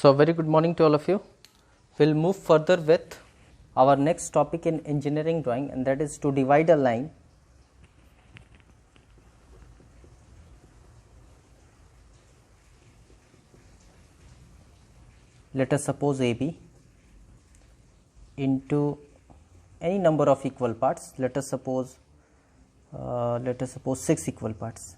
So very good morning to all of you. We'll move further with our next topic in engineering drawing, and that is to divide a line let us suppose AB into any number of equal parts. Let us suppose 6 equal parts.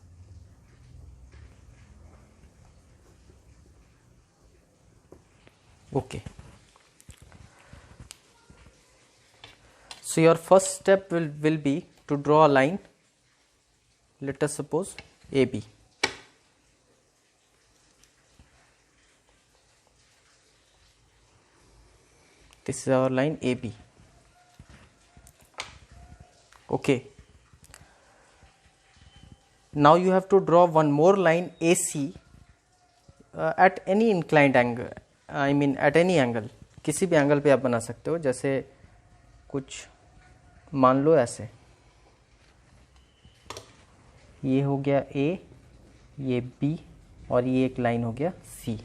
Okay. So your first step will be to draw a line. Let us suppose AB. This is our line AB. Okay. Now you have to draw one more line AC at any inclined angle. I mean at any angle. किसी भी angle पे आप बना सकते हो. जैसे कुछ मान लो ऐसे, ये हो गया A, ये B और ये एक लाइन हो गया C.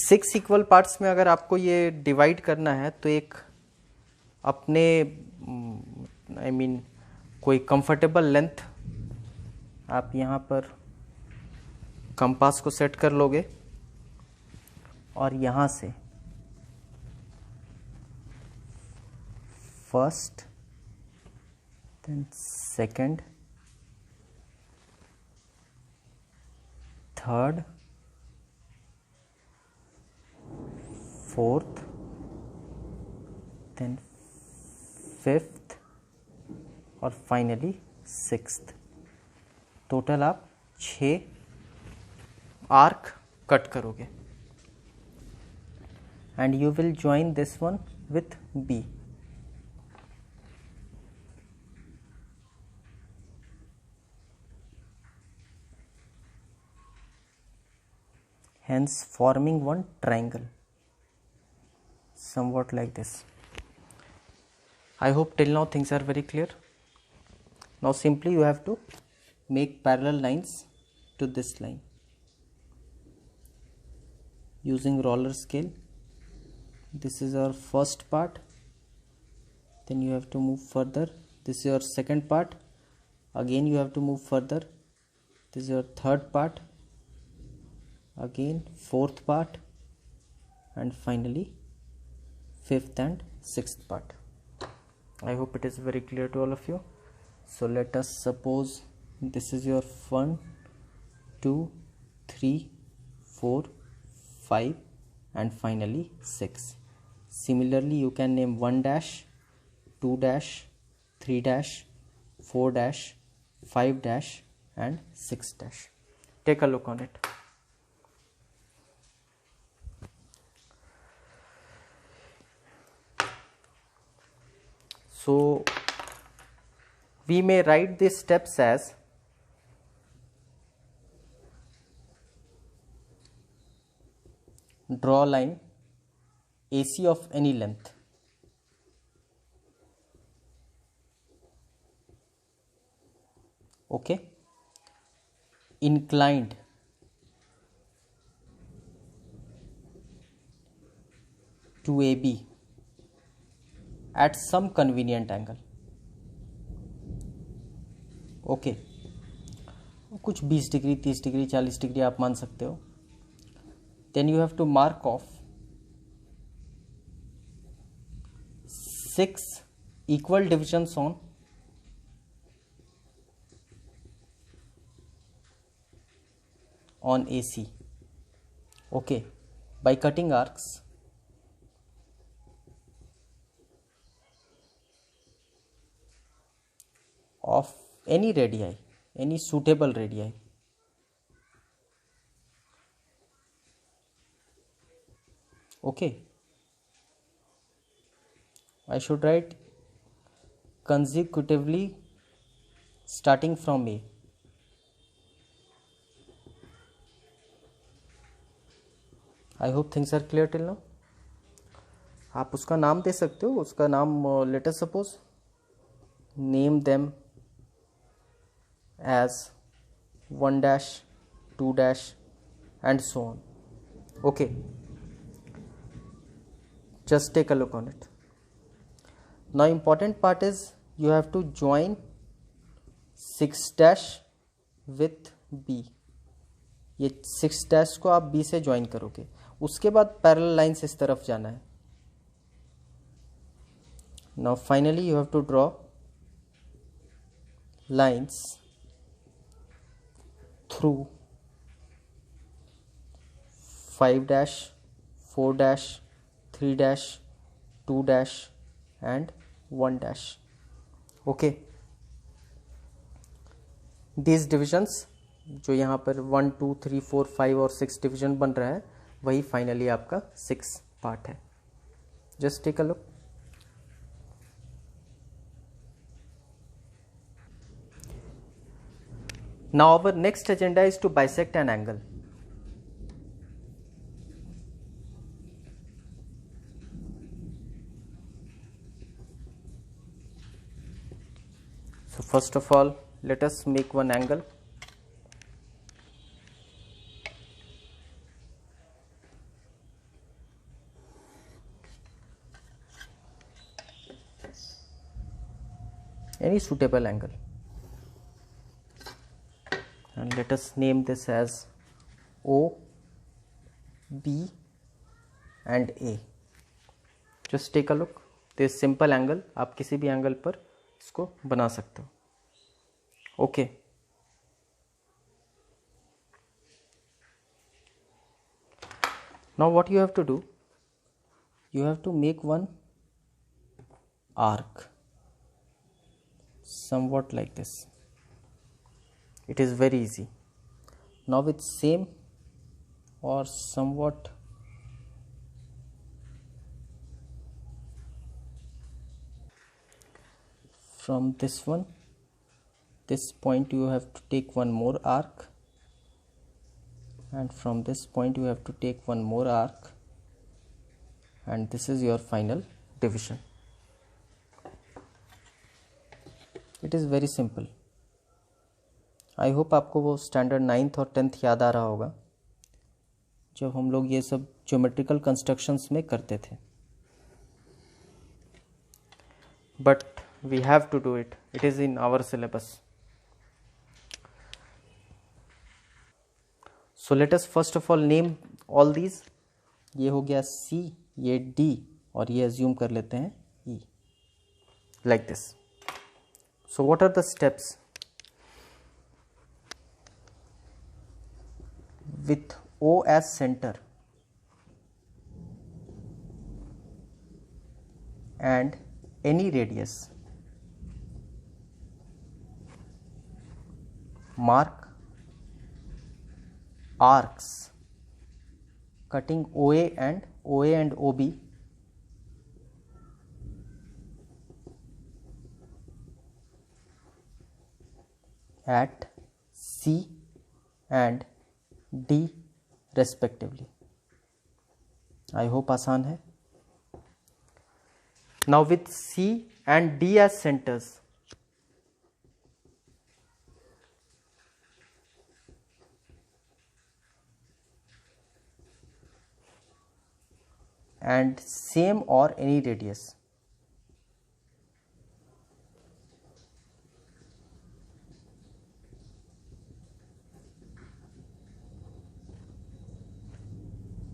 6 इक्वल पार्ट्स में अगर आपको ये डिवाइड करना है तो एक अपने कोई कंफर्टेबल लेंथ आप यहाँ पर कंपास को सेट कर लोगे और यहाँ से first, then second, third, fourth, then fifth और फाइनली सिक्स्थ. टोटल आप 6 आर्क कट करोगे and you will join this one with B. Hence forming one triangle somewhat like this. I hope till now things are very clear. Now simply you have to make parallel lines to this line using roller scale. This is our first part, then you have to move further. This is your second part, again you have to move further. This is your third part, again fourth part, and finally fifth and sixth part. I hope it is very clear to all of you. So let us suppose this is your 1, 2, 3, 4, 5 and finally 6. Similarly, you can name 1 dash, 2 dash, 3 dash, 4 dash, 5 dash and 6 dash. Take a look on it. So we may write these steps as draw line AC of any length. Okay. Inclined to AB at some convenient angle. Okay. कुछ 20 degree, 30 degree, 40 degree आप मान सकते हो. Then you have to mark off 6 equal divisions on AC. Okay, by cutting arcs of any radii, any suitable radii. Okay, I should write consecutively starting from A. I hope things are clear till now. आप उसका नाम दे सकते हो. उसका नाम let us suppose name them as 1 dash, 2 dash, and so on. Okay, just take a look on it. Now important part is you have to join 6 dash with B. ये 6 dash को आप B से join करोगे, उसके बाद parallel lines इस तरफ जाना है. Now finally you have to draw lines through 5 dash, 4 dash, 3 dash, 2 dash and 1 dash. Okay, these divisions जो यहाँ पर 1 2 3 4 5 और 6 डिवीजन बन रहा है, वही फाइनली आपका 6 पार्ट है. Just take a look. Now our next agenda is to bisect an angle. So first of all, let us make one angle. Any suitable angle, and let us name this as O, B and A. Just take a look. This simple angle, आप किसी भी angle पर इसको बना सकते हो. Okay. Now what you have to do, you have to make one arc somewhat like this. It is very easy. Now with same or somewhat from this one, this point you have to take one more arc, and from this point you have to take one more arc, and this is your final division. It is very simple. I hope आपको वो standard 9th और 10th याद आ रहा होगा जब हम लोग ये सब ज्योमेट्रिकल कंस्ट्रक्शंस में करते थे. But we have to do it. It is in our syllabus. So let us first of all name all these. ये हो गया C, ये D और ये एज्यूम कर लेते हैं E, like this. So what are the steps? With O as center and any radius, mark arcs cutting OA and OB at C and D respectively. I hope आसान है. Now with C and D as centers, and same or any radius,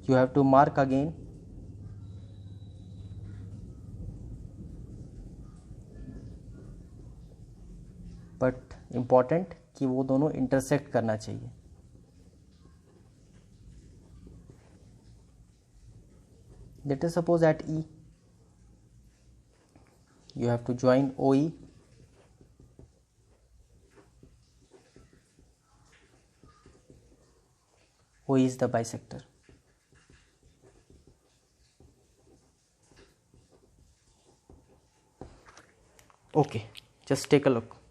you have to mark again but important कि वो दोनों intersect करना चाहिए. Let us suppose at E you have to join OE, OE is the bisector. Okay, just take a look.